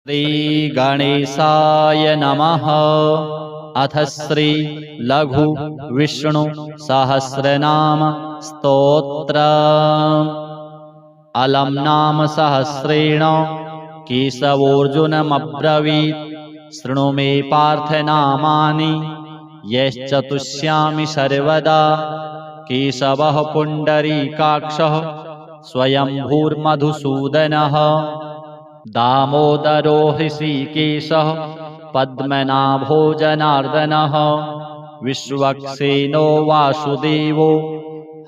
श्रीगणेशाय नमः। अथ श्री लघु विष्णु सहस्रनाम स्तोत्र। अलम नाम सहस्रेण केशवोऽर्जुनमब्रवीत्, शृणु मे पार्थ नामानि यश्चतुष्यामि सर्वदा। केशवः पुण्डरीकाक्षः स्वयंभूर्मधुसूदनः, दामोदरो हृषीकेशः पद्मनाभो जनार्दनः। विश्वक्सेनो वासुदेवो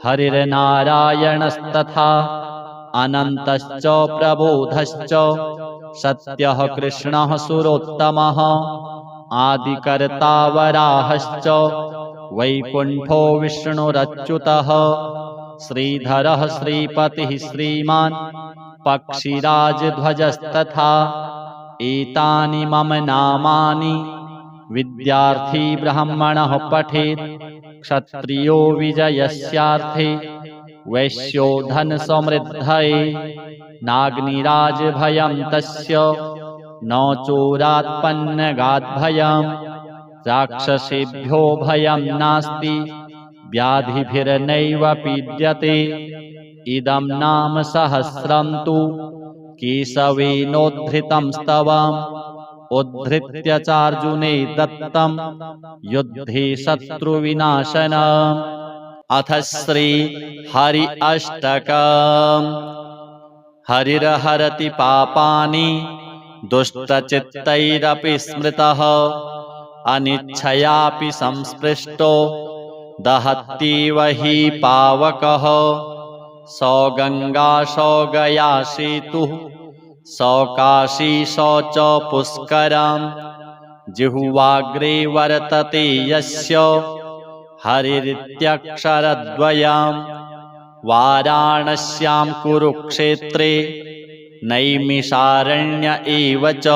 हरिर्नारायणस्तथा, अनन्तश्च प्रबोधश्च सत्यः कृष्णः सुरोत्तमः। आदिकर्ता वराहश्च वैकुण्ठो विष्णुरच्युतः। श्रीधरः श्रीपतिः श्रीमान् पक्षिराजध्वजस्तथा। एतानि मम नामानि विद्यार्थी ब्राह्मणः पठेत्। क्षत्रियो विजयस्यार्थे वैश्यो धनसमृद्धये। नाग्निराजभयं तस्य न चोरात्पन्नगाद्भयम्। राक्षसेभ्यो भयं नास्ति व्याधिभिर्नैव पीड्यते। इदं नाम सहस्रं तु केशवेनोद्धृतं स्तवम्। उद्धृत्य चार्जुने दत्तं युद्धे शत्रुविनाशनम्। अथ श्री हरि अष्टकम्। हरिर्हरति पापानि दुष्टचित्तैरपि स्मृतः। अनिच्छयापि संस्पृष्टो दहत्येव हि पावकः। सौ गंगा सौ गया सेतुः सौ काशी सौ च पुष्करम्। जिह्वाग्रे वर्तते यस्य हरिरित्यक्षरद्वयम्। वाराणस्यां कुरुक्षेत्रे नैमिषारण्य एव च।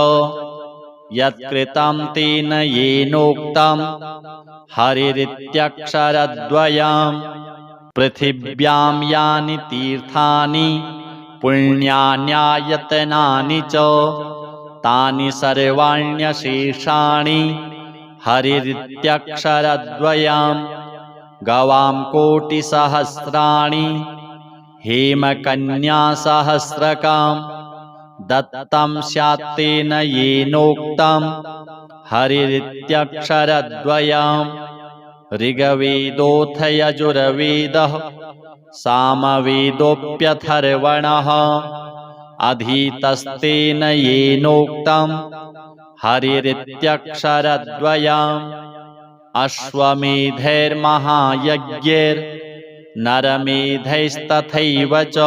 यत्कृतं तेन येनोक्तं हरिरित्यक्षरद्वयम्। पृथिव्यां यानि तीर्थानि पुण्यान्यायतनानि च, तानि सर्वाण्यशेषाणि हरिरित्यक्षरद्वयम्। गवां कोटिसहस्राणि हेमकन्यासहस्रकम्। दत्तं स्यात्तेन येनोक्तं हरिरित्यक्षरद्वयम्। ऋग्वेदोऽथ यजुर्वेदः सामवेदोऽप्यथर्वणः। अधीतस्तेन येनोक्तं हरिरित्यक्षरद्वयम्। अश्वमेधैर्महायज्ञैर्नरमेधैस्तथैव च।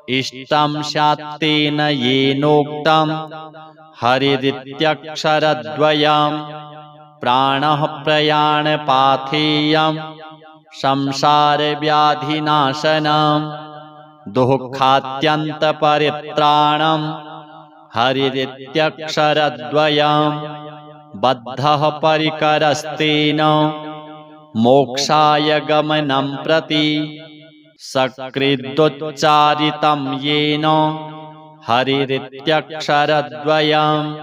इष्टं स्यात्तेन येनोक्तं हरिरित्यक्षरद्वयम्। प्राणः प्रयाणपाथेयं संसारव्याधिनाशनम्। दुःखात्यन्तपरित्राणं हरिरित्यक्षरद्वयम्। बद्धः परिकरस्तेन मोक्षाय गमनं प्रति। सकृदुच्चारितं येन हरिरित्यक्षरद्वयम्।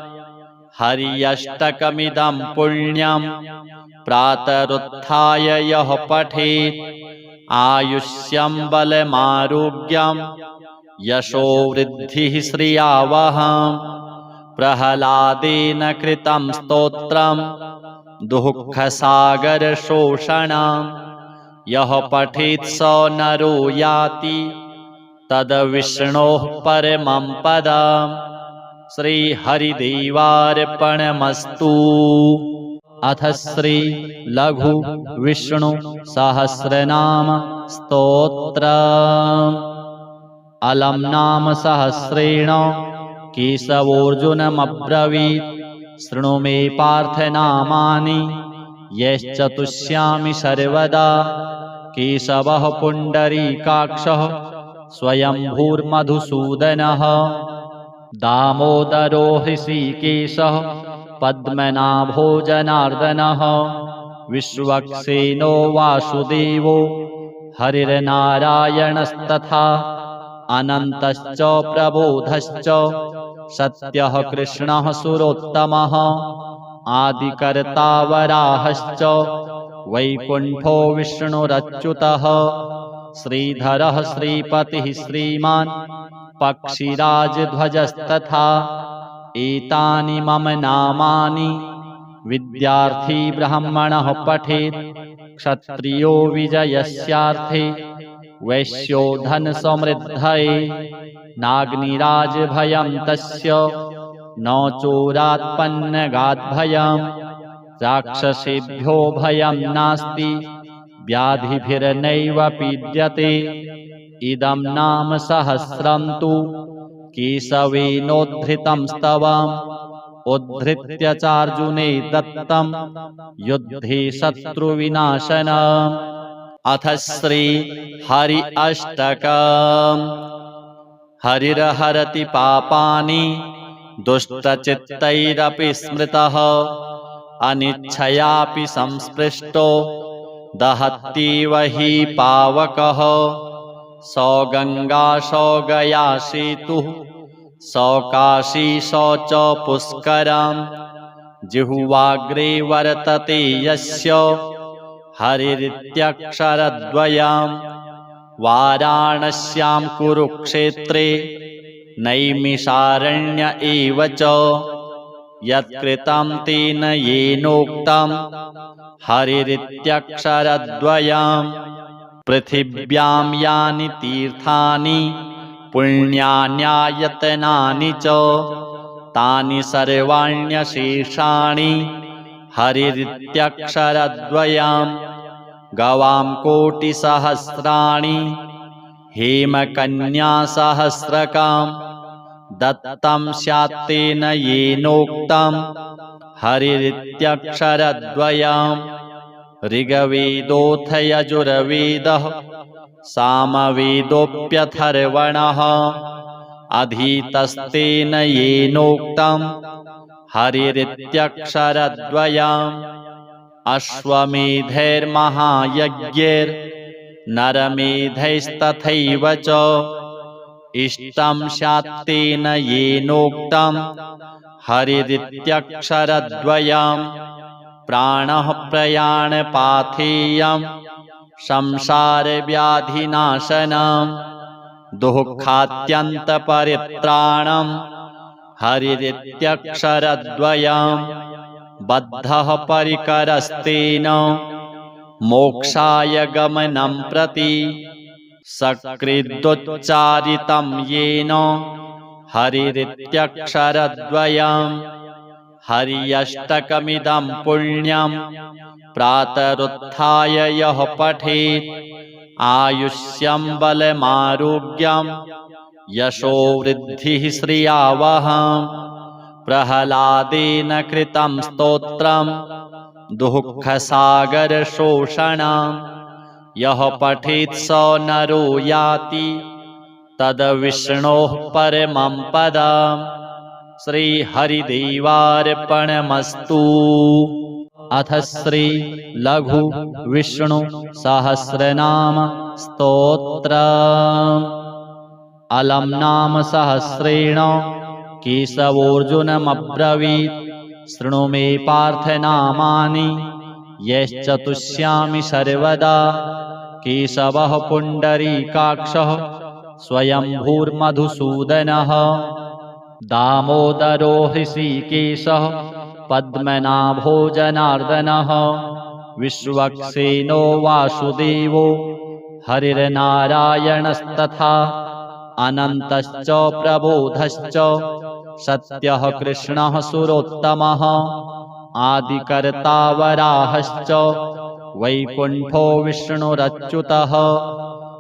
हर्यष्टकमिदं पुण्यं प्रातरुत्थाय यः पठेत्। आयुष्यं बलमारोग्यं यशो वृद्धिः श्रियावहम्। प्रह्लादेन कृतं स्तोत्रं दुःखसागरशोषणं। यः पठेत् स नरो याति तद्विष्णोः परमं पदम्। श्रीहरिदेवार्पणमस्तु। अथ श्री लघु विष्णु सहस्रनाम स्तोत्र। अलम नाम सहस्रेण केशवोऽर्जुनमब्रवीत्, शृणु मे पार्थ नामानि यश्चतुष्यामि सर्वदा। केशवः पुण्डरीकाक्षः स्वयंभूर्मधुसूदनः, दामोदरो हृषीकेशः पद्मनाभो जनार्दनः। विश्वक्सेनो वासुदेवो हरिर्नारायणस्तथा, अनन्तश्च प्रबोधश्च सत्यः कृष्णः सुरोत्तमः आदिकर्ता वराहश्च वैकुण्ठो विष्णुरच्युतः श्रीधरः श्रीपतिः श्रीमान् पक्षिराजध्वजस्तथा एतानि मम नामानि विद्यार्थी ब्राह्मणः पठेत् क्षत्रियो विजयस्यार्थे वैश्यो धनसमृद्धये नाग्निराजभयं तस्य न चोरात्पन्नगाद्भयम् राक्षसेभ्यो भयं नास्ति व्याधिभिर्नैव पीड्यते इदं नाम सहस्रं तु केशवेनोद्धृतं स्तवम् उद्धृत्य चार्जुने दत्तं युद्धे शत्रुविनाशनम्। अथ श्री हरि अष्टकम्। हरिर्हरति पापानि दुष्टचित्तैरपि स्मृतः अनिच्छयापि संस्पृष्टो दहत्येव हि पावकः सौ गंगा सौ गया सेतुः सौ काशी सौ च पुष्करम् जिह्वाग्रे वर्तते यस्य हरिरित्यक्षरद्वयम् वाराणस्यां कुरुक्षेत्रे नैमिषारण्य एव च यत्कृतं तेन येनोक्तं हरिरित्यक्षरद्वयम् पृथिव्यां यानि तीर्थानि पुण्यान्यायतनानि च तानि सर्वाण्यशेषाणि हरिरित्यक्षरद्वयम् गवां कोटिसहस्राणि हेमकन्यासहस्रकम् दत्तं स्यात्तेन येनोक्तं हरिरित्यक्षरद्वयम् ऋग्वेदोऽथ यजुर्वेदः सामवेदोऽप्यथर्वणः अधीतस्तेन येनोक्तं हरिरित्यक्षरद्वयम् अश्वमेधैर्महायज्ञैर्नरमेधैस्तथैव च इष्टं स्यात्तेन येनोक्तं हरिरित्यक्षरद्वयम् प्राणः प्रयाणपाथेयं संसारव्याधिनाशनं दुःखात्यन्तपरित्राणं हरिरित्यक्षरद्वयम् बद्धः परिकरस्तेन मोक्षाय गमनं प्रति सकृदुच्चारितं येन हरिरित्यक्षरद्वयम् हर्यष्टकमिदं पुण्यं प्रातरुत्थाय यः पठेत् आयुष्यं बलमारोग्यं यशो वृद्धिः श्रियावहम् प्रह्लादेन कृतं स्तोत्रं दुःखसागरशोषणं यः पठेत् स नरो याति तद्विष्णोः परमं पदम्। श्रीहरिदेवार्पणमस्तु। अथ श्री लघु विष्णु सहस्रनाम स्तोत्रम्। अलम नाम सहस्रेण केशवोऽर्जुनमब्रवीत् शृणु मे पार्थनामानि यश्चतुष्यामि सर्वदा केशवः पुण्डरीकाक्षः स्वयंभूर्मधुसूदनः दामोदरो हृषीकेशः पद्मनाभो जनार्दनः विश्वक्सेनो वासुदेवो हरिर्नारायणस्तथा अनन्तश्च प्रबोधश्च सत्यः कृष्णः सुरोत्तमः आदिकर्ता वराहश्च वैकुण्ठो विष्णुरच्युतः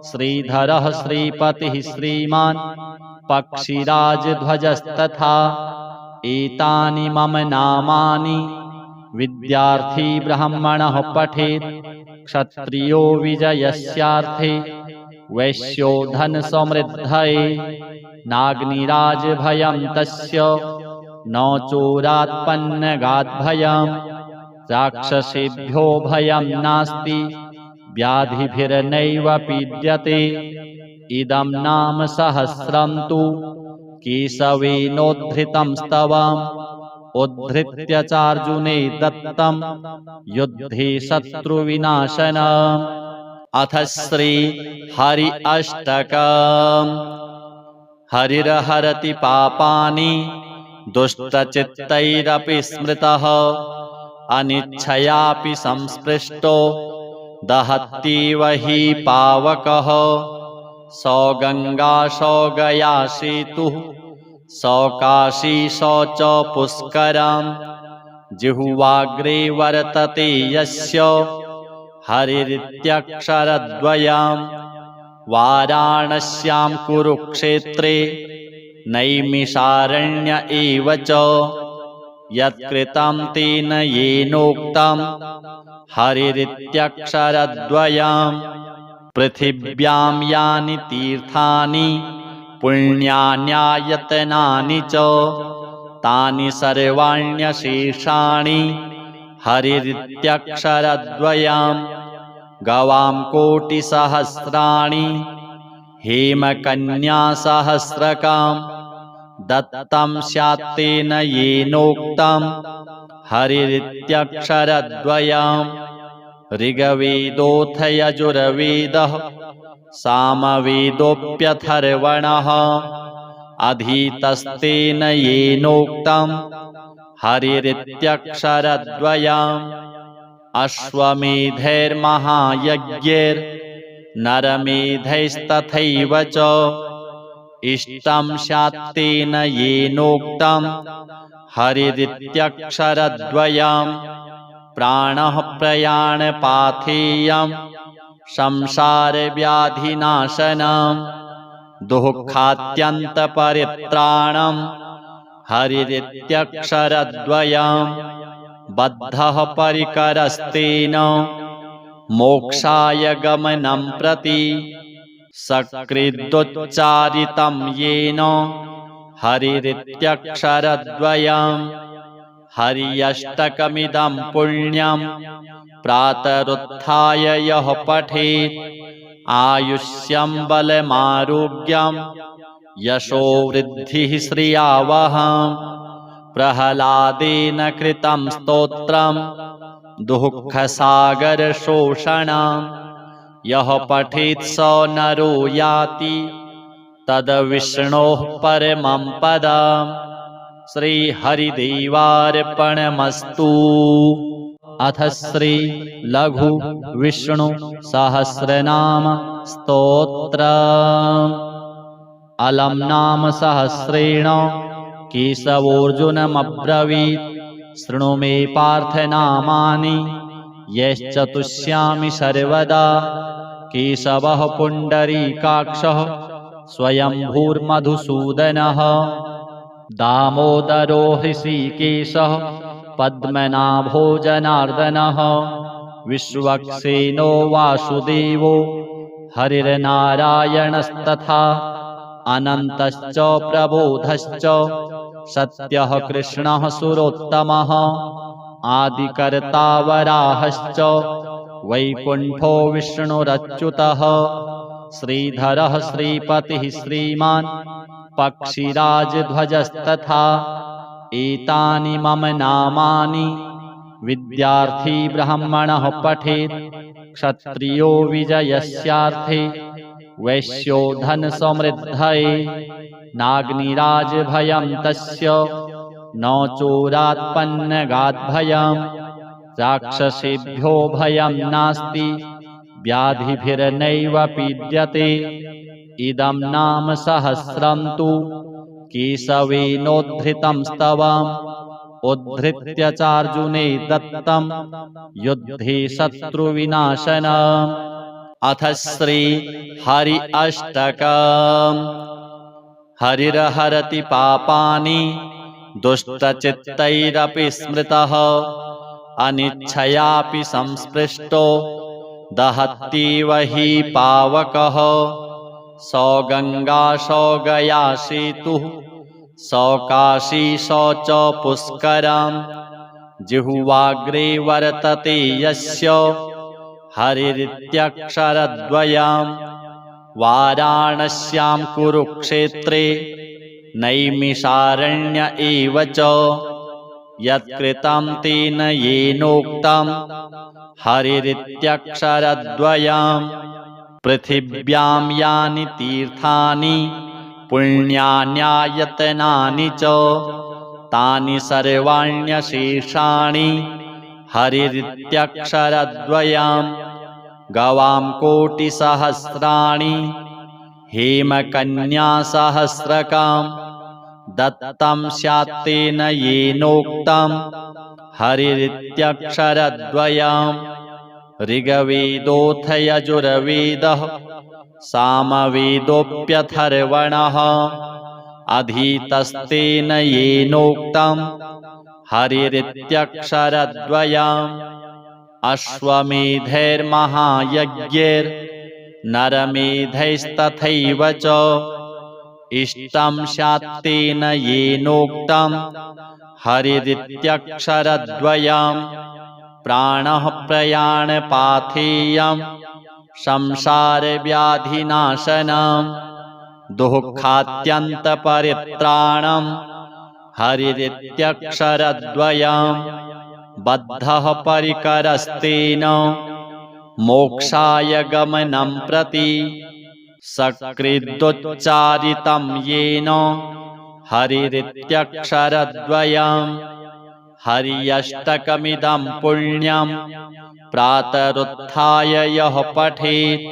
श्रीधरः श्रीपतिः श्रीमान् पक्षिराजध्वजस्तथा एतानि मम नामानि विद्यार्थी ब्राह्मणः पठेत् क्षत्रियो विजयस्यार्थे वैश्यो धनसमृद्धये नाग्निराजभयं तस्य न चोरात्पन्नगाद्भयम् राक्षसेभ्यो भयं नास्ति व्याधिभिर्नैव पीड्यते इदं नाम सहस्रं तु केशवेनोद्धृतं स्तवम् उद्धृत्य चार्जुने दत्तं युद्धे शत्रुविनाशनम्। अथ श्री हरि अष्टकम्। हरिर्हरति पापानि दुष्टचित्तैरपि स्मृतः अनिच्छयापि संस्पृष्टो दहत्येव हि पावकः। सौ गंगा सौ गया सेतुः सौ काशी सौ च पुष्करम् जिह्वाग्रे वर्तते यस्य हरिरित्यक्षरद्वयम्। वाराणस्यां कुरुक्षेत्रे नैमिषारण्य एव च यत्कृतं तेन येनोक्तं हरिरित्यक्षरद्वयम्। पृथिव्यां यानि तीर्थानि पुण्यान्यायतनानि च तानि सर्वाण्यशेषाणि हरिरित्यक्षरद्वयम्। गवां कोटिसहस्राणि हेमकन्यासहस्रकाम् दत्तं स्यात्तेन येनोक्तं हरिरित्यक्षरद्वयम्। ऋग्वेदोऽथ यजुर्वेदः सामवेदोऽप्यथर्वणः अधीतस्तेन येनोक्तं हरिरित्यक्षरद्वयम्। अश्वमेधैर्महायज्ञैर्नरमेधैस्तथैव च इष्टं स्यात्तेन येनोक्तं हरिरित्यक्षरद्वयम्। प्राणः प्रयाणपाथेयं संसारव्याधिनाशनम् दुःखात्यन्तपरित्राणं हरिरित्यक्षरद्वयम्। बद्धः परिकरस्तेन मोक्षाय गमनं प्रति सकृदुच्चारितं येन हरिरित्यक्षरद्वयम्। हर्यष्टकमिदं पुण्यं प्रातरुत्थाय यः पठेत् आयुष्यं बलमारोग्यं यशो वृद्धिः श्रियावहम्। प्रह्लादेन कृतं स्तोत्रं दुःखसागरशोषणं यः पठेत् स नरो याति तद्विष्णोः परमं पदम्। श्रीहरिदेवार्पणमस्तु। अथ श्री लघु विष्णु सहस्रनाम स्तोत्रम्। अलम नाम सहस्रेण केशवोऽर्जुनमब्रवीत् शृणु मे पार्थनामानि यश्चतुष्यामि सर्वदा। केशवः पुण्डरीकाक्षः स्वयंभूर्मधुसूदनः दामोदरो हृषीकेशः पद्मनाभो जनार्दनः विश्वक्सेनो वासुदेवो हरिर्नारायणस्तथा अनन्तश्च प्रबोधश्च सत्यः कृष्णः सुरोत्तमः आदिकर्ता वराहश्च वैकुण्ठो विष्णुरच्युतः श्रीधरः श्रीपतिः श्रीमान् पक्षिराजध्वजस्तथा एतानि मम नामानि विद्यार्थी ब्राह्मणः पठेत् क्षत्रियो विजयस्यार्थे वैश्यो धनसमृद्धये नाग्निराजभयं तस्य न चोरात्पन्नगाद्भयम् राक्षसेभ्यो भयं नास्ति व्याधिभिर्नैव पीड्यते। इदं नाम सहस्रं तु केशवेनोद्धृतं स्तवम् उद्धृत्य चार्जुने दत्तं युद्धे शत्रुविनाशनम्। अथ श्री हरि अष्टकम्। हरिर्हरति पापानि दुष्टचित्तैरपि स्मृतः अनिच्छयापि संस्पृष्टो दहत्येव हि पावकः। सौ गंगा सौ गया सेतुः सौ काशी सौ च पुष्करम् जिह्वाग्रे वर्तते यस्य हरिरित्यक्षरद्वयम्। वाराणस्यां कुरुक्षेत्रे नैमिषारण्य एव च यत्कृतं तेन येनोक्तं हरिरित्यक्षरद्वयम् पृथिव्यां यानि तीर्थानि पुण्यान्यायतनानि च तानि सर्वाण्यशेषाणि हरिरित्यक्षरद्वयम् गवां कोटिसहस्राणि हेमकन्यासहस्रकां दत्तं स्यात्तेन येनोक्तं हरिरित्यक्षरद्वयम् ऋग्वेदोऽथ यजुर्वेदः सामवेदोऽप्यथर्वणः अधीतस्तेन येनोक्तं हरिरित्यक्षरद्वयम् अश्वमेधैर्महायज्ञैर्नरमेधैस्तथैव च इष्टं स्यात्तेन येनोक्तं हरिरित्यक्षरद्वयम् प्राणः प्रयाणपाथेयं संसारव्याधिनाशनं दुःखात्यन्तपरित्राणं हरिरित्यक्षरद्वयम् बद्धः परिकरस्तेन मोक्षाय गमनं प्रति सकृदुच्चारितं येन हरिरित्यक्षरद्वयम् हर्यष्टकमिदं पुण्यं प्रातरुत्थाय यः पठेत्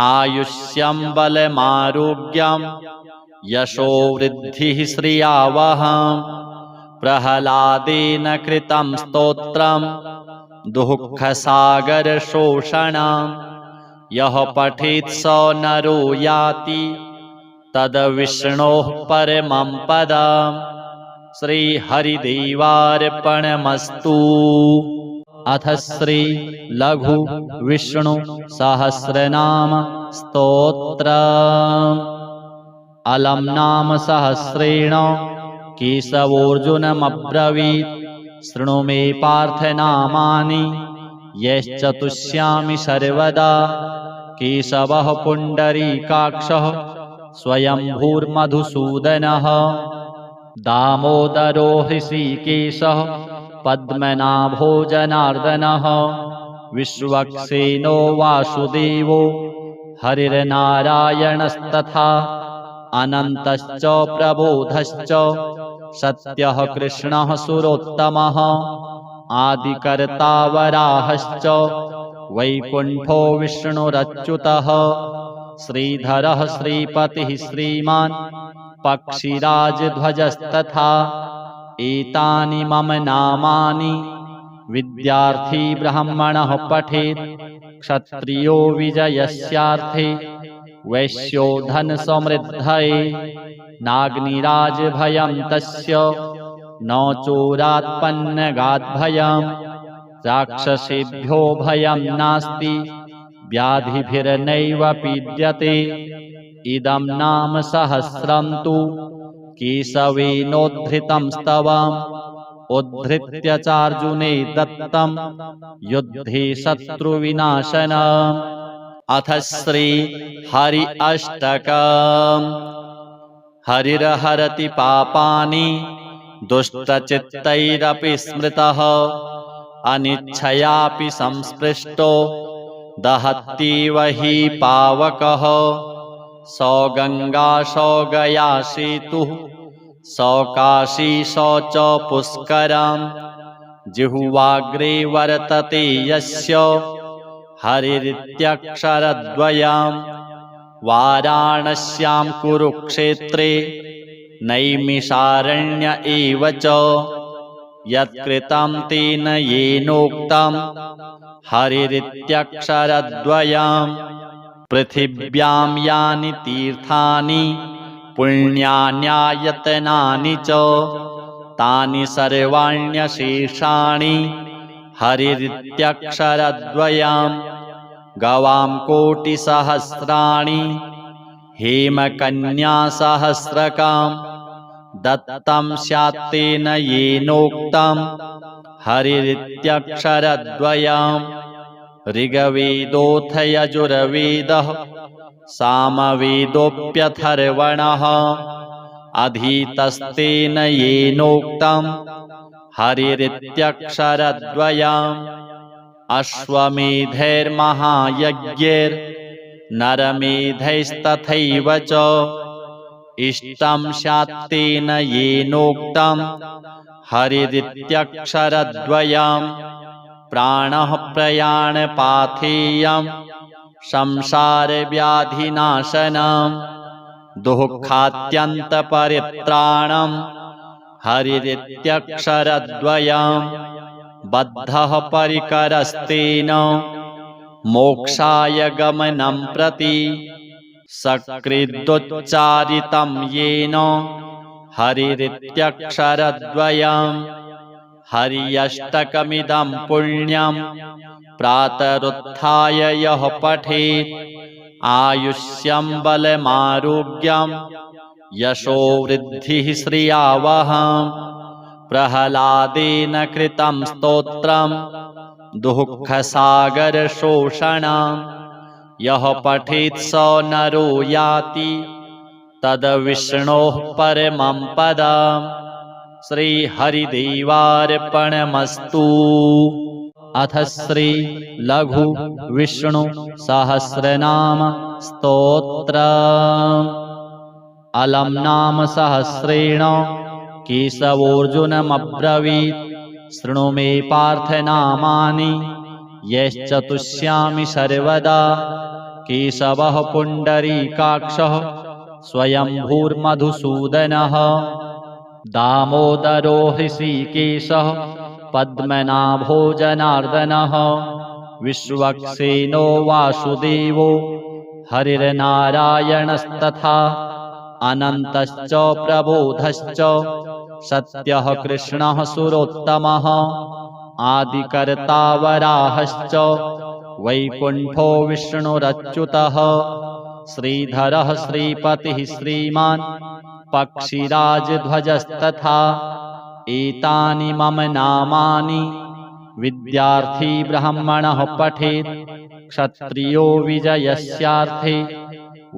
आयुष्यं बलमारोग्यं यशो वृद्धिः श्रियावहम् प्रह्लादेन कृतं स्तोत्रं दुःखसागरशोषणं यः पठेत् स नरो याति तद्विष्णोः परमं पदम् श्रीहरिदेवार्पणमस्तु। अथ श्री लघु विष्णु सहस्रनाम स्तोत्रम्। अलम नाम सहस्रेण केशवोऽर्जुनमब्रवीत् शृणु मे पार्थ नामानि यश्चतुष्यामि सर्वदा। केशवः पुण्डरीकाक्षः स्वयंभूर्मधुसूदनः दामोदरो हृषीकेशः पद्मनाभो जनार्दनः विश्वक्सेनो वासुदेवो हरिर्नारायणस्तथा अनन्तश्च प्रबोधश्च सत्यः कृष्णः सुरोत्तमः आदिकर्ता वराहश्च वैकुण्ठो विष्णुरच्युतः श्रीधरः श्रीपतिः श्रीमान् पक्षिराजध्वजस्तथा एतानि मम नामानि विद्यार्थी ब्राह्मणः पठेत् क्षत्रियो विजयस्यार्थे वैश्यो धनसमृद्धये नाग्निराजभयं तस्य न चोरात्पन्नगाद्भयं राक्षसेभ्यो भयं नास्ति व्याधिभिर्नैव पीड्यते। इदं नाम सहस्रं तु केशवेनोद्धृतं स्तवम् उद्धृत्य चार्जुने दत्तं युद्धे शत्रुविनाशनम्। अथ श्री हरि अष्टकम्। हरिर्हरति पापानि दुष्टचित्तैरपि स्मृतः अनिच्छयापि संस्पृष्टो दहत्येव हि पावकः। सौ गंगा सौ गया सेतुः सौ काशी सौ च पुष्करम् जिह्वाग्रे वर्तते यस्य हरिरित्यक्षरद्वयम्। वाराणस्यां कुरुक्षेत्रे नैमिषारण्य एव च यत्कृतं तेन येनोक्तं हरिरित्यक्षरद्वयम् पृथिव्यां यानि तीर्थानि पुण्यान्यायतनानि च तानि सर्वाण्यशेषाणि हरिरित्यक्षरद्वयम् गवां कोटिसहस्राणि हेमकन्यासहस्रकां दत्तं स्यात्तेन येनोक्तं हरिरित्यक्षरद्वयम् ऋग्वेदोऽथ यजुर्वेदः सामवेदोऽप्यथर्वणः अधीतस्तेन येनोक्तं हरिरित्यक्षरद्वयम् अश्वमेधैर्महायज्ञैर्नरमेधैस्तथैव च इष्टं स्यात्तेन येनोक्तं हरिरित्यक्षरद्वयम् प्राणः प्रयाणपाथेयं संसारव्याधिनाशनम् दुःखात्यन्तपरित्राणम् हरिरित्यक्षरद्वयम् बद्धः परिकरस्तेन मोक्षाय गमनं प्रति सकृदुच्चारितं येन हरिरित्यक्षरद्वयम् हर्यष्टकमिदं पुण्यं प्रातरुत्थाय यः पठेत् आयुष्यं बलमारोग्यं यशो वृद्धिः श्रियावहम् प्रह्लादेन कृतं स्तोत्रं दुःखसागरशोषणं यः पठेत् स नरो याति तद्विष्णोः परमं पदम्। श्रीहरिदेवार्पणमस्तु। अथ श्री लघु विष्णु सहस्रनाम स्तोत्रम्। अलम नाम सहस्रेण केशवोऽर्जुनमब्रवीत् शृणु मे पार्थ नामानि यश्च तुष्यामि सर्वदा। केशवः पुण्डरीकाक्षः स्वयंभूर्मधुसूदनः दामोदरो हृषीकेशः पद्मनाभो जनार्दनः विश्वक्सेनो वासुदेवो हरिर्नारायणस्तथा अनन्तश्च प्रबोधश्च सत्यः कृष्णः सुरोत्तमः आदिकर्ता वराहश्च वैकुण्ठो विष्णुरच्युतः श्रीधरः श्रीपतिः श्रीमान् पक्षिराजध्वजस्तथा एतानि मम नामानि विद्यार्थी ब्राह्मणः पठेत् क्षत्रियो विजयस्यार्थे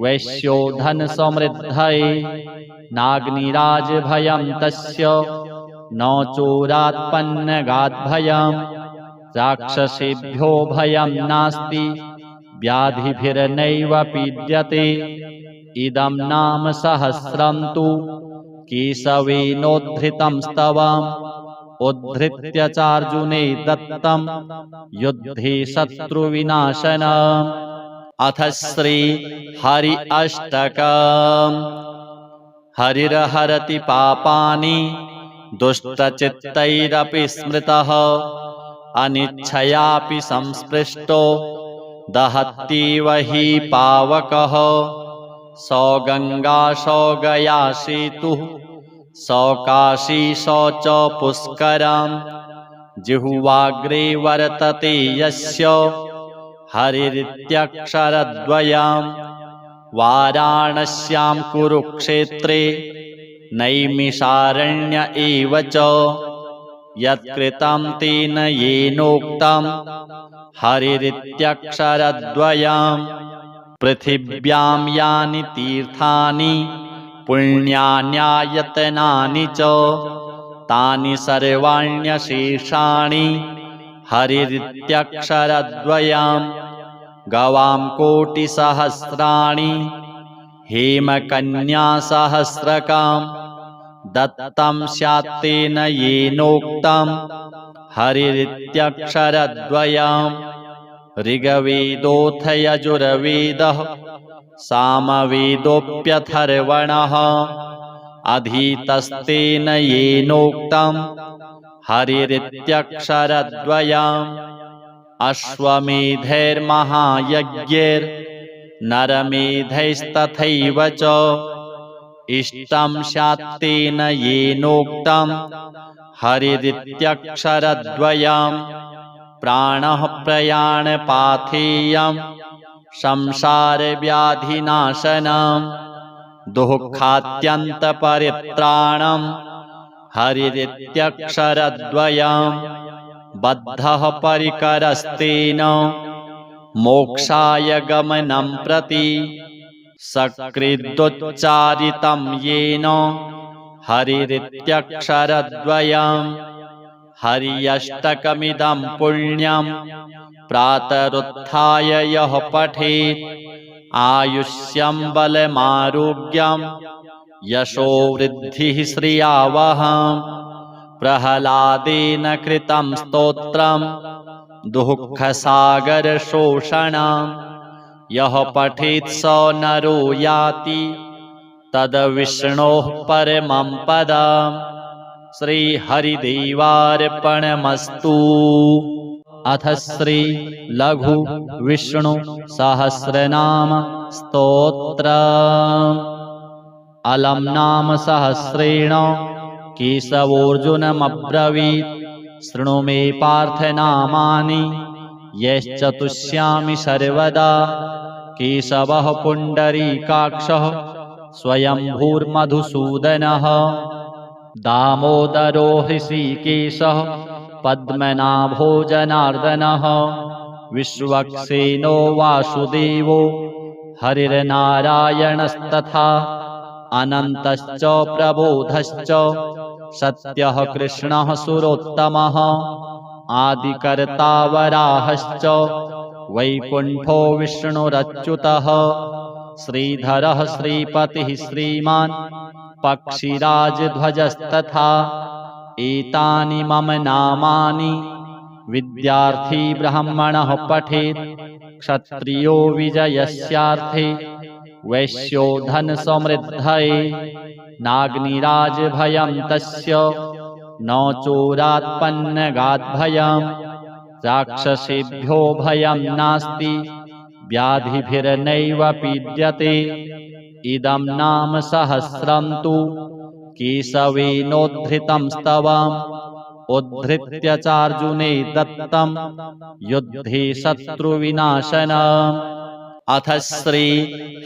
वैश्यो धनसमृद्धये नाग्निराजभयं तस्य न चोरात्पन्नगाद्भयं राक्षसेभ्यो भयं नास्ति व्याधिभिर्नैव पीड्यते। इदं नाम सहस्रं तु केशवेनोद्धृतं स्तवम् उद्धृत्य चार्जुने दत्तं युद्धे शत्रुविनाशनम्। अथ श्री हरि अष्टकम्। हरिर्हरति पापानि दुष्टचित्तैरपि स्मृतः अनिच्छयापि संस्पृष्टो दहत्येव हि पावकः। सौ गंगा सौ गया सेतुः सौ काशी सौ च पुष्करम् जिह्वाग्रे वर्तते यस्य हरिरित्यक्षरद्वयम्। वाराणस्यां कुरुक्षेत्रे नैमिषारण्य एव च यत्कृतं तेन येनोक्तं हरिरित्यक्षरद्वयम्। पृथिव्यां यानि तीर्थानि पुण्यान्यायतनानि च तानि सर्वाण्यशेषाणि हरिरित्यक्षरद्वयम्। गवां कोटिसहस्राणि हेमकन्यासहस्रकं दत्तं स्यात्तेन येनोक्तं हरिरित्यक्षरद्वयम्। ऋग्वेदोऽथ यजुर्वेदः सामवेदोऽप्यथर्वणः अधीतस्तेन येनोक्तं हरिरित्यक्षरद्वयम्। अश्वमेधैर्महायज्ञैर्नरमेधैस्तथैव च इष्टं स्यात्तेन येनोक्तं हरिरित्यक्षरद्वयम्। प्राणः प्रयाणपाथेयं संसारव्याधिनाशनम् दुःखात्यन्तपरित्राणम् हरिरित्यक्षरद्वयम्। बद्धः परिकरस्तेन मोक्षाय गमनं प्रति सकृदुच्चारितं येन हरिरित्यक्षरद्वयम् हर्यष्टकमिदं पुण्यं प्रातरुत्थाय यः पठेत् आयुष्यं बलमारोग्यं यशो वृद्धिः श्रियावहम्। प्रह्लादेन कृतं स्तोत्रं दुःखसागरशोषणं यः पठेत् स नरो याति तद्विष्णोः परमं पदम्। श्रीहरिदेवार्पणमस्तु। अथ श्री लघु विष्णु सहस्रनाम स्तोत्रम्। अलम् नाम सहस्रेण केशवोऽर्जुनमब्रवीत् शृणु मे पार्थ नामानि यश्चतुष्यामि सर्वदा। केशवः पुण्डरीकाक्षः स्वयंभूर्मधुसूदनः दामोदरो हृषीकेशः पद्मनाभो जनार्दनः विश्वक्सेनो वासुदेवो हरिर्नारायणस्तथा अनन्तश्च प्रबोधश्च सत्यः कृष्णः सुरोत्तमः आदिकर्ता वराहश्च वैकुण्ठो विष्णुरच्युतः श्रीधरः श्रीपतिः श्रीमान् पक्षिराजध्वजस्तथा एतानि मम नामानि विद्यार्थी ब्राह्मणः पठेत् क्षत्रियो विजयस्यार्थे वैश्यो धनसमृद्धये नाग्निराजभयं तस्य न चोरात्पन्नगाद्भयम् राक्षसेभ्यो भयं नास्ति व्याधिभिर्नैव पीड्यते। इदं नाम सहस्रं तु केशवेनोद्धृतं स्तवम् उद्धृत्य चार्जुने दत्तं युद्धे शत्रुविनाशनम्। अथ श्री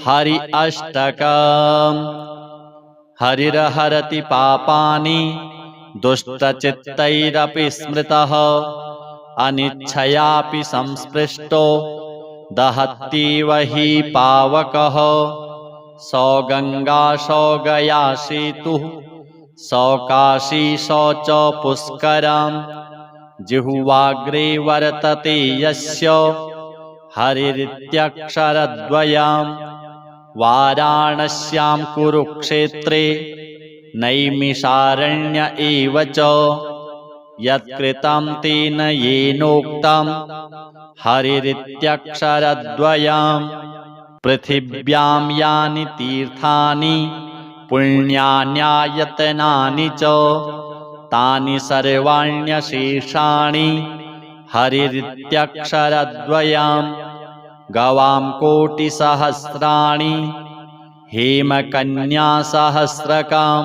हरि अष्टकम्। हरिर्हरति पापानि दुष्टचित्तैरपि स्मृतः अनिच्छयापि संस्पृष्टो दहत्येव हि पावकः। सौ गंगा सौ गया सेतुः सौ काशी सौ च पुष्करम् जिह्वाग्रे वर्तते यस्य हरिरित्यक्षरद्वयम्। वाराणस्यां कुरुक्षेत्रे नैमिषारण्य एव च यत्कृतं तेन येनोक्तं हरिरित्यक्षरद्वयम्। पृथिव्यां यानि तीर्थानि पुण्यान्यायतनानि च तानि सर्वाण्यशेषाणि हरिरित्यक्षरद्वयम्। गवां कोटिसहस्राणि हेमकन्यासहस्रकं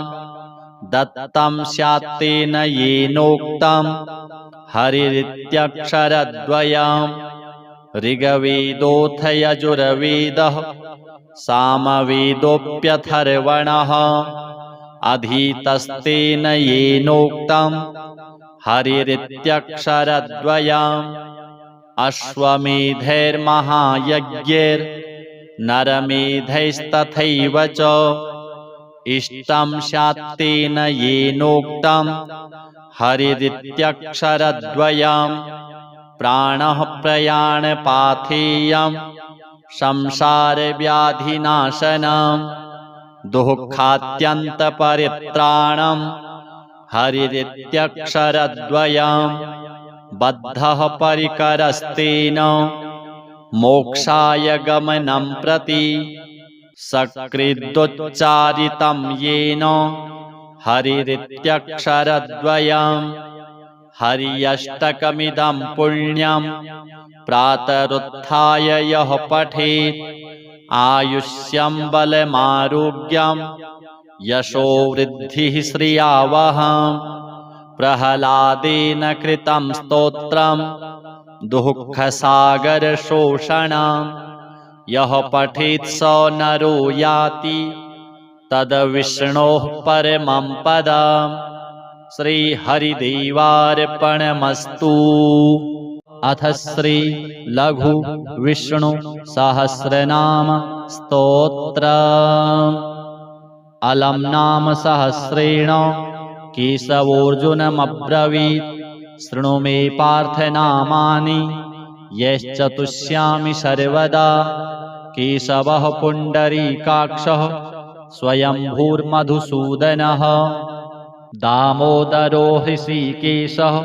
दत्तं स्यात्तेन येनोक्तं हरिरित्यक्षरद्वयम्। ऋग्वेदोऽथ यजुर्वेदः सामवेदोऽप्यथर्वणः अधीतस्तेन येनोक्तं हरिरित्यक्षरद्वयम्। अश्वमेधैर्महायज्ञैर्नरमेधैस्तथैव च इष्टं स्यात्तेन येनोक्तं हरिरित्यक्षरद्वयम्। प्राणः प्रयाणपाथेयं संसारव्याधिनाशनं दुःखात्यन्तपरित्राणं हरिरित्यक्षरद्वयम्। बद्धः परिकरस्तेन मोक्षाय गमनं प्रति सकृदुच्चारितं येन हरिरित्यक्षरद्वयम्। हर्यष्टकमिदं पुण्यं प्रातरुत्थाय यः पठेत् आयुष्यं बलमारोग्यं यशो वृद्धिः श्रियावहम्। प्रह्लादेन कृतं स्तोत्रं दुःखसागरशोषणं यः पठेत् स नरो याति तद्विष्णोः परमं पदम्। श्रीहरिदेवार्पणमस्तु। अथ श्री लघु विष्णु सहस्रनाम स्तोत्रम्। अलम् नाम सहस्रेण केशवोऽर्जुनमब्रवीत्। शृणु मे पार्थ नामानि यश्च तुष्यामि सर्वदा। केशवः पुण्डरीकाक्षः स्वयंभूर्मधुसूदनः। दामोदरो हृषीकेशः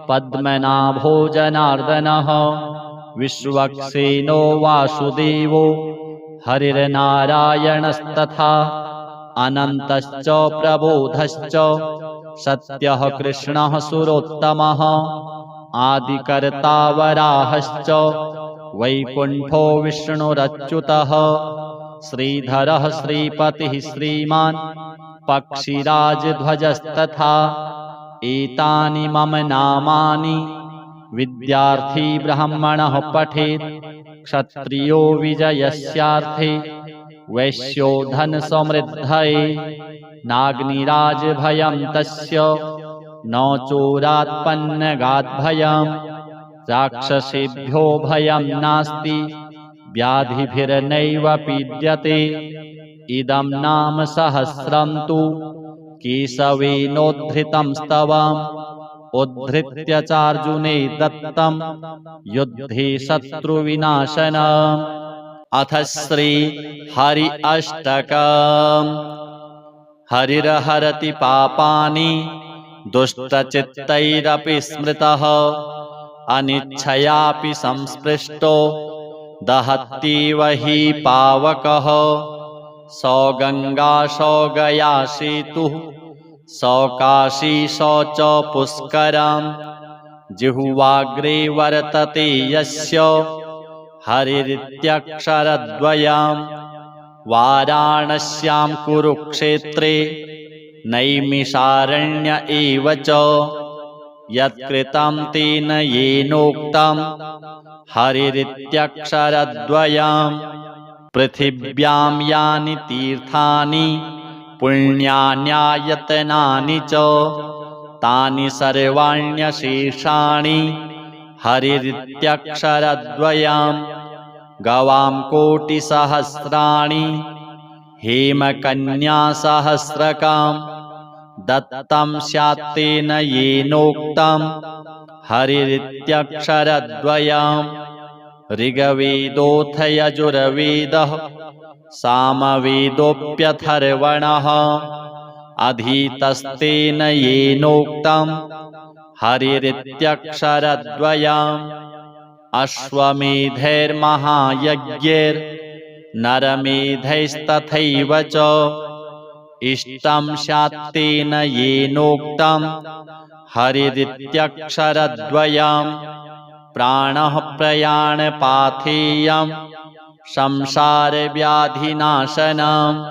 पद्मनाभो जनार्दनः। विश्वक्सेनो वासुदेवो हरिर्नारायणस्तथा। अनन्तश्च प्रबोधश्च सत्यः कृष्णः सुरोत्तमः। आदिकर्ता वराहश्च वैकुण्ठो विष्णुरच्युतः। श्रीधरः श्रीपतिः श्रीमान् पक्षिराजध्वजस्तथा। एतानि मम नामानि विद्यार्थी ब्राह्मणः पठेत्। क्षत्रियो विजयस्यार्थे वैश्यो धनसमृद्धये। नाग्निराजभयं तस्य न चोरात्पन्नगाद्भयम्। राक्षसेभ्यो भयं नास्ति व्याधिभिर्नैव पीड्यते। इदं नाम सहस्रं तु केशवेनोद्धृतं स्तवम्। उद्धृत्य चार्जुने दत्तं युद्धे शत्रुविनाशनम्। अथ श्री हरि अष्टकम्। हरिर्हरति पापानि दुष्टचित्तैरपि स्मृतः। अनिच्छयापि संस्पृष्टो दहत्येव हि पावकः। सौ गंगा सौ गया सेतुः सौ काशी सौ च पुष्करम्। जिह्वाग्रे वर्तते यस्य हरिरित्यक्षरद्वयम्। वाराणस्यां कुरुक्षेत्रे नैमिषारण्य एव च। यत्कृतं तेन येनोक्तं हरिरित्यक्षरद्वयम्। पृथिव्यां यानि तीर्थानि पुण्यान्यायतनानि च तानि सर्वाण्यशेषाणि हरिरित्यक्षरद्वयम्। गवां कोटिसहस्राणि हेमकन्यासहस्रकम्। दत्तं स्यात्तेन येनोक्तं हरिरित्यक्षरद्वयम्। ऋग्वेदोऽथ यजुर्वेदः सामवेदोऽप्यथर्वणः। अधीतस्तेन येनोक्तं हरिरित्यक्षरद्वयम्। अश्वमेधैर्महायज्ञैर्नरमेधैस्तथैव च। इष्टं स्यात्तेन येनोक्तं हरिरित्यक्षरद्वयम्। प्राणः प्रयाणपाथेयं संसारव्याधिनाशनम्।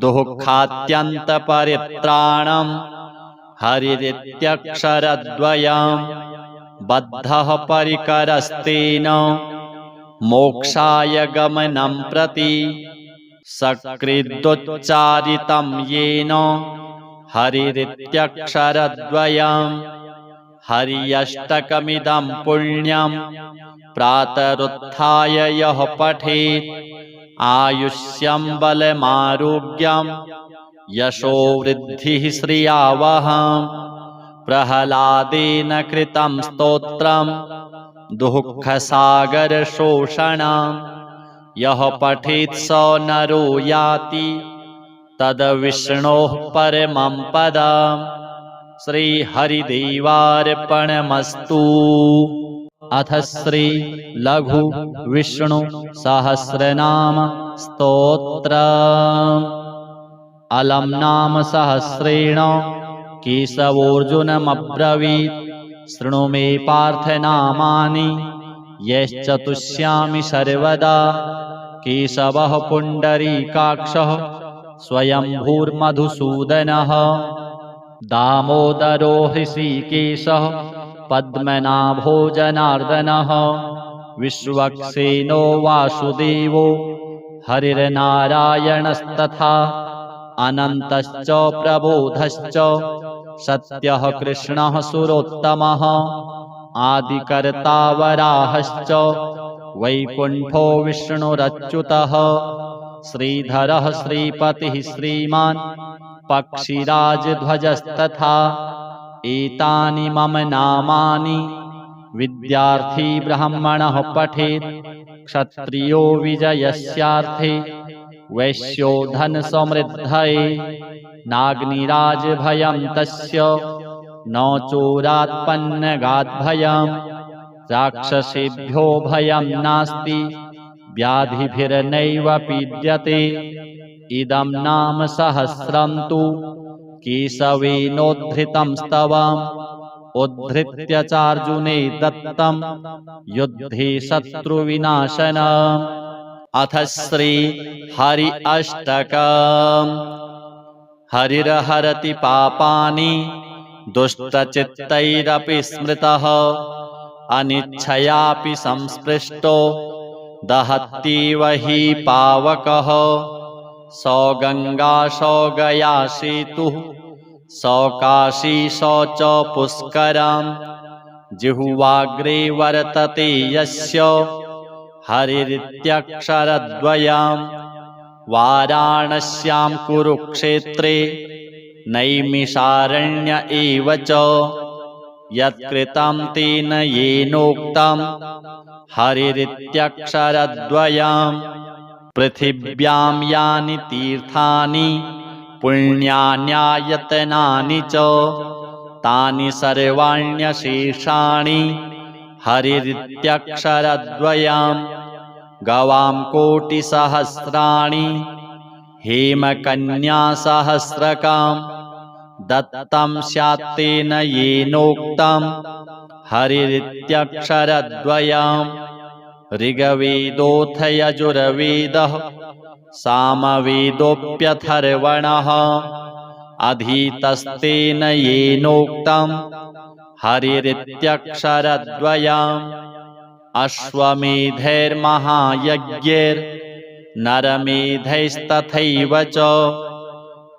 दुःखात्यन्तपरित्राणं हरिरित्यक्षरद्वयम्। बद्धः परिकरस्तेन मोक्षाय गमनं प्रति। सकृदुच्चारितं येन हरिरित्यक्षरद्वयम्। हर्यष्टकमिदं पुण्यं प्रातरुत्थाय यः पठेत्। आयुष्यं बलमारोग्यं यशो वृद्धिः श्रियावहम्। प्रह्लादेन कृतं स्तोत्रं दुःखसागरशोषणम्। यः पठेत् स नरो याति तद्विष्णोः परमं पदम्। श्रीहरिदेवार्पणमस्तु। अथ श्री लघु विष्णु सहस्रनाम स्तोत्रम्। अलम् नाम सहस्रेण केशवोऽर्जुनमब्रवीत्। शृणु मे पार्थ नामानि यश्च तुष्यामि सर्वदा। केशवः पुण्डरीकाक्षः स्वयंभूर्मधुसूदनः। दामोदरो हृषीकेशः पद्मनाभो जनार्दनः। विश्वक्सेनो वासुदेवो हरिर्नारायणस्तथा। अनन्तश्च प्रबोधश्च सत्यः कृष्णः सुरोत्तमः। आदिकर्ता वराहश्च वैकुण्ठो विष्णुरच्युतः श्रीधरः श्रीपतिः श्रीमान् पक्षिराजध्वजस्तथा एतानि मम नामानि विद्यार्थी ब्राह्मणः पठेत् क्षत्रियो विजयस्यार्थे वैश्यो धनसमृद्धये नाग्निराजभयं तस्य न चोरात्पन्नगाद्भयम् राक्षसेभ्यो भयं नास्ति व्याधिभिर्नैव पीड्यते। इदं नाम सहस्रं तु केशवेनोद्धृतं स्तवम् उद्धृत्य चार्जुने दत्तं युद्धे शत्रुविनाशनम्। अथ श्री हरि अष्टकम्। हरिर्हरति पापानि दुष्टचित्तैरपि स्मृतः अनिच्छयापि संस्पृष्टो दहत्येव हि पावकः। सौ गंगा सौ गया सेतुः सौ काशी सौ च पुष्करम् जिह्वाग्रे वर्तते यस्य हरिरित्यक्षरद्वयम्। वाराणस्यां कुरुक्षेत्रे नैमिषारण्य एव च यत्कृतं तेन येनोक्तं हरिरित्यक्षरद्वयम्। पृथिव्यां यानि तीर्थानि पुण्यान्यायतनानि च तानि सर्वाण्यशेषाणि हरिरित्यक्षरद्वयम्। गवां कोटिसहस्राणि हेमकन्यासहस्रकं दत्तं स्यात्तेन येनोक्तं हरिरित्यक्षरद्वयम्। ऋग्वेदोऽथ यजुर्वेदः सामवेदोऽप्यथर्वणः अधीतस्तेन येनोक्तं हरिरित्यक्षरद्वयम्। अश्वमेधैर्महायज्ञैर्नरमेधैस्तथैव च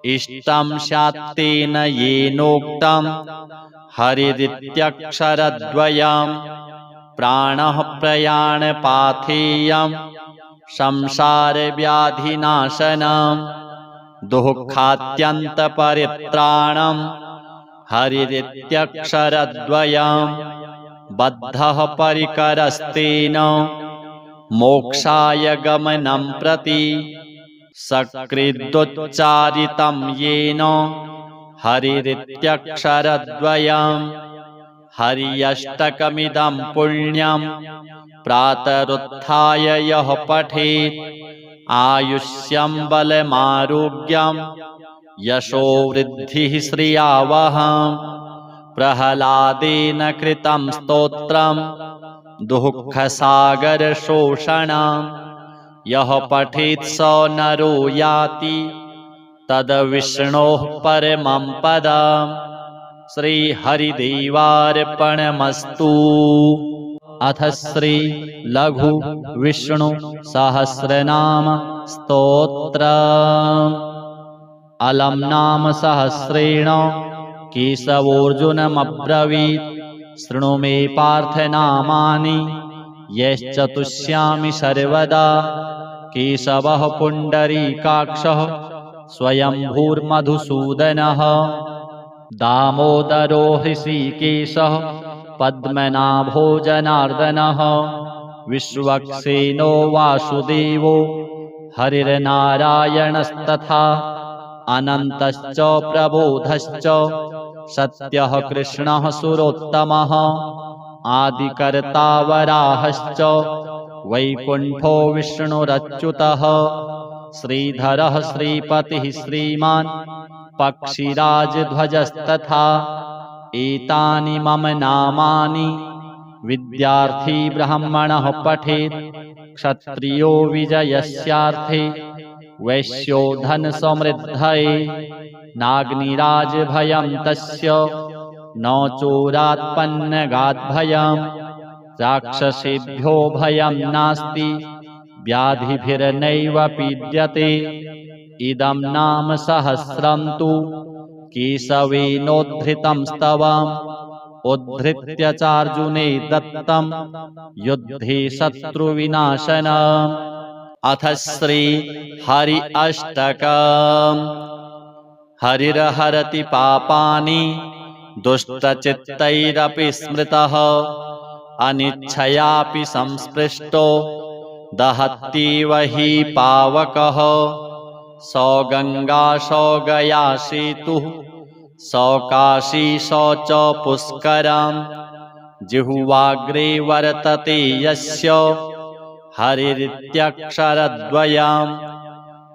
इष्टं स्यात्तेन येनोक्तं हरिरित्यक्षरद्वयम्। प्राणः प्रयाणपाथेयं संसारव्याधिनाशनं दुःखात्यन्तपरित्राणं हरिरित्यक्षरद्वयम्। बद्धः परिकरस्तेन मोक्षाय गमनं प्रति सकृदुच्चारितं येन हरिरित्यक्षरद्वयम्। हर्यष्टकमिदं पुण्यं प्रातरुत्थाय यः पठेत् आयुष्यं बलमारोग्यं यशो वृद्धिः श्रियावहम्। प्रह्लादेन कृतं स्तोत्रं दुःखसागरशोषणं यः पठेत् स नरो याति तद्विष्णोः परमं पदम्। श्रीहरिदेवार्पणमस्तु। अथ श्री लघु विष्णु सहस्रनाम स्तोत्रम्। अलम नाम सहस्रेण केशवोऽर्जुनमब्रवीत् शृणु मे पार्थनामानि यश्चतुष्यामि सर्वदा। केशवः पुण्डरीकाक्षः स्वयंभूर्मधुसूदनः दामोदरो हृषीकेशः पद्मनाभो जनार्दनः विश्वक्सेनो वासुदेवो हरिर्नारायणस्तथा अनन्तश्च प्रबोधश्च सत्यः कृष्णः सुरोत्तमः आदिकर्ता वराहश्च वैकुण्ठो विष्णुरच्युतः श्रीधरः श्रीपतिः श्रीमान् पक्षिराजध्वजस्तथा एतानि मम नामानि विद्यार्थी ब्राह्मणः पठेत् क्षत्रियो विजयस्यार्थे वैश्यो धनसमृद्धये नाग्निराजभयं तस्य न चोरात्पन्नगाद्भयम् राक्षसेभ्यो भयं नास्ति व्याधिभिर्नैव पीड्यते। इदं नाम सहस्रं तु केशवेनोद्धृतं स्तवम् उद्धृत्य चार्जुने दत्तं युद्धे शत्रुविनाशनम्। अथ श्री हरि अष्टकम्। हरिर्हरति पापानि दुष्टचित्तैरपि स्मृतः अनिच्छयापि संस्पृष्टो दहत्येव हि पावकः। सौ गंगा सौ गया सेतुः सौ काशी सौ च पुष्करम्। जिह्वाग्रे वर्तते यस्य हरिरित्यक्षरद्वयम्।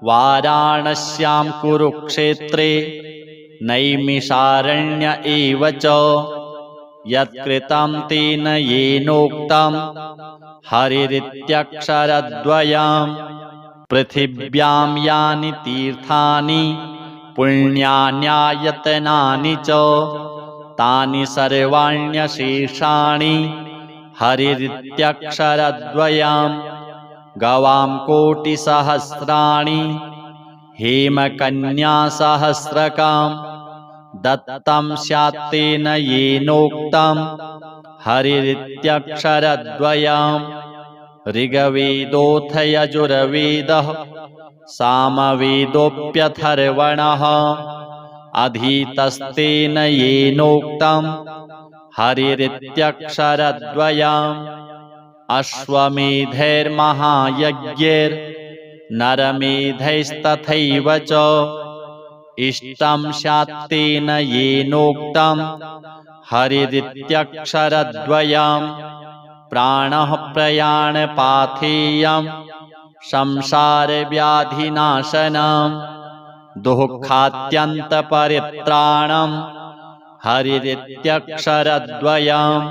वाराणस्यां कुरुक्षेत्रे नैमिषारण्य एव च यत्कृतं तेन येनोक्तं हरिरित्यक्षरद्वयम्। पृथिव्यां यानि तीर्थानि पुण्यान्यायतनानि च तानि सर्वाण्यशेषाणि हरिरित्यक्षरद्वयम्। गवां कोटिसहस्राणि हेमकन्यासहस्रकाम् दत्तं स्यात्तेन येनोक्तं हरिरित्यक्षरद्वयम्। ऋग्वेदोऽथ यजुर्वेदः सामवेदोऽप्यथर्वणः अधीतस्तेन येनोक्तं हरिरित्यक्षरद्वयम्। अश्वमेधैर्महायज्ञैर्नरमेधैस्तथैव च इष्टं स्यात्तेन येनोक्तं हरिरित्यक्षरद्वयम्। प्राणः प्रयाणपाथेयं संसारव्याधिनाशनम् दुःखात्यन्तपरित्राणं हरिरित्यक्षरद्वयम्।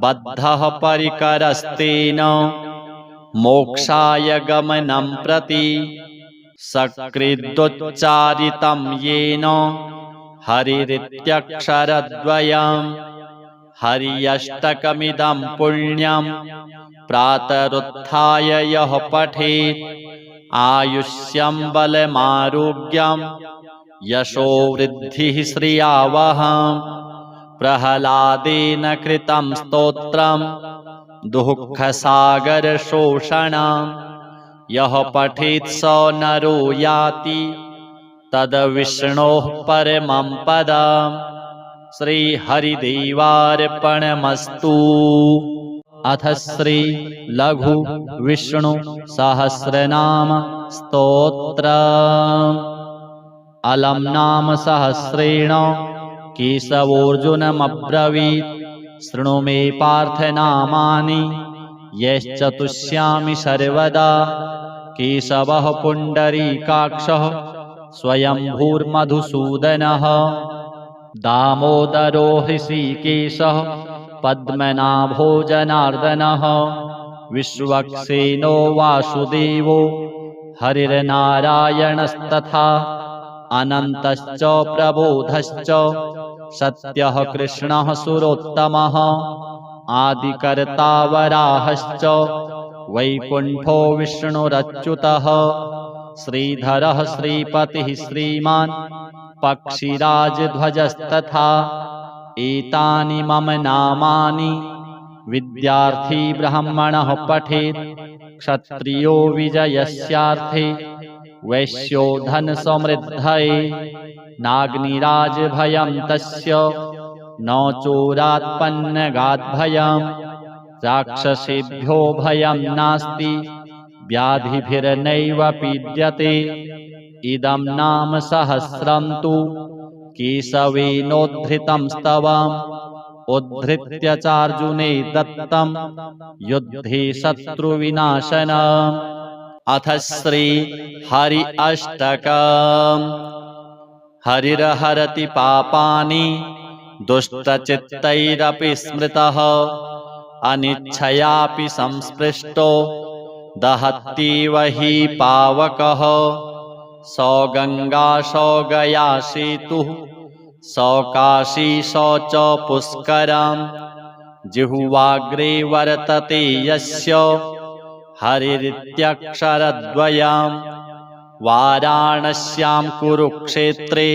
बद्धः परिकरस्तेन मोक्षाय गमनं प्रति सकृदुच्चारितं येन हरिरित्यक्षरद्वयम्। हर्यष्टकमिदं पुण्यं प्रातरुत्थाय यः पठेत् आयुष्यं बलमारोग्यं यशो वृद्धिः श्रियावहम्। प्रह्लादेन कृतं स्तोत्रं दुःखसागरशोषणं यः पठेत् स नरो याति तद्विष्णोः परमं पदम्। श्रीहरिदेवार्पणमस्तु। अथ श्री लघु विष्णु सहस्रनाम स्तोत्रम्। अलम नाम सहस्रेण केशवोऽर्जुनमब्रवीत् शृणु मे पार्थ नामानि यश्चतुष्यामि सर्वदा। केशवः पुण्डरीकाक्षः स्वयंभूर्मधुसूदनः दामोदरो हृषीकेशः पद्मनाभो जनार्दनः विश्वक्सेनो वासुदेवो हरिर्नारायणस्तथा अनन्तश्च प्रबोधश्च सत्यः कृष्णः सुरोत्तमः आदिकर्ता वराहश्च वैकुण्ठो विष्णुरच्युतः श्रीधरः श्रीपतिः श्रीमान् पक्षिराजध्वजस्तथा एतानि मम नामानि विद्यार्थी ब्राह्मणः पठेत् क्षत्रियो विजयस्यार्थे वैश्यो धनसमृद्धये नाग्निराजभयं तस्य न चोरात्पन्नगाद्भयम् राक्षसेभ्यो भयं नास्ति व्याधिभिर्नैव पीड्यते। इदं नाम सहस्रं तु केशवेनोद्धृतं स्तवम् उद्धृत्य चार्जुने दत्तं युद्धे शत्रुविनाशनम्। अथ श्री हरि अष्टकम्। हरिर्हरति पापानि दुष्टचित्तैरपि स्मृतः अनिच्छयापि संस्पृष्टो दहत्येव हि पावकः। सौ गंगा सौ गया सेतुः सौ काशी सौ च पुष्करम्। जिह्वाग्रे वर्तते यस्य हरिरित्यक्षरद्वयम्। वाराणस्यां कुरुक्षेत्रे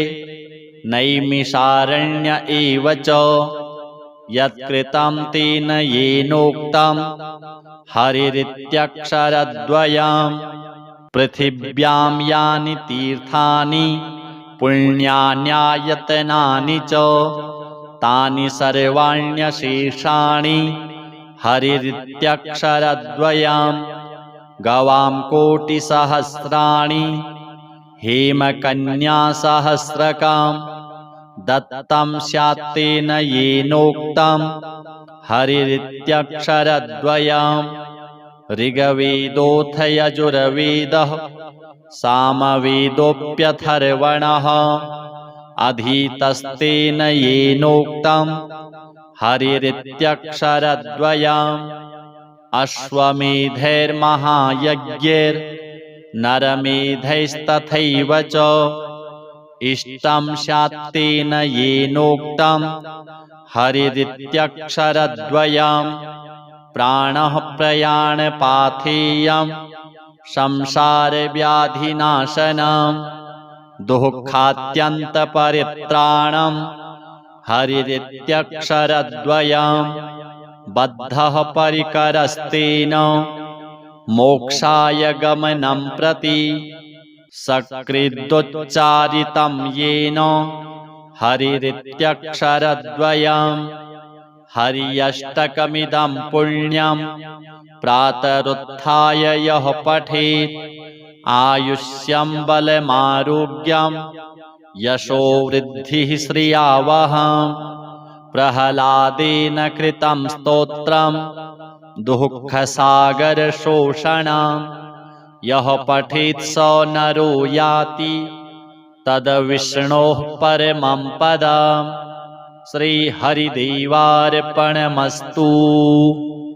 नैमिषारण्य एव च यत्कृतं तेन येनोक्तं हरिरित्यक्षरद्वयम् पृथिव्यां यानि तीर्थानि पुण्यान्यायतनानि च तानि सर्वाण्यशेषाणि हरिरित्यक्षरद्वयम् गवां कोटिसहस्राणि हेमकन्यासहस्रकाम् दत्तं स्यात्तेन येनोक्तं हरिरित्यक्षरद्वयम् ऋग्वेदोऽथ यजुर्वेदः सामवेदोऽप्यथर्वणः अधीतस्तेन येनोक्तं हरिरित्यक्षरद्वयम् अश्वमेधैर्महायज्ञैर्नरमेधैस्तथैव च इष्टं स्यात्तेन येनोक्तं हरिरित्यक्षरद्वयम् प्राणः प्रयाणपाथेयं संसारव्याधिनाशनं दुःखात्यन्तपरित्राणं हरिरित्यक्षरद्वयम् बद्धः परिकरस्तेन मोक्षाय गमनं प्रति सकृदुच्चारितं येन हरिरित्यक्षरद्वयम् हर्यष्टकमिदं पुण्यं प्रातरुत्थाय यः पठेत् आयुष्यं बलमारोग्यं यशो वृद्धिः श्रियावहम् प्रह्लादेन कृतं स्तोत्रं दुःखसागरशोषणं यः पठेत् स नरो याति तद्विष्णोः परमं पदम्। श्रीहरिदेवार्पणमस्तु।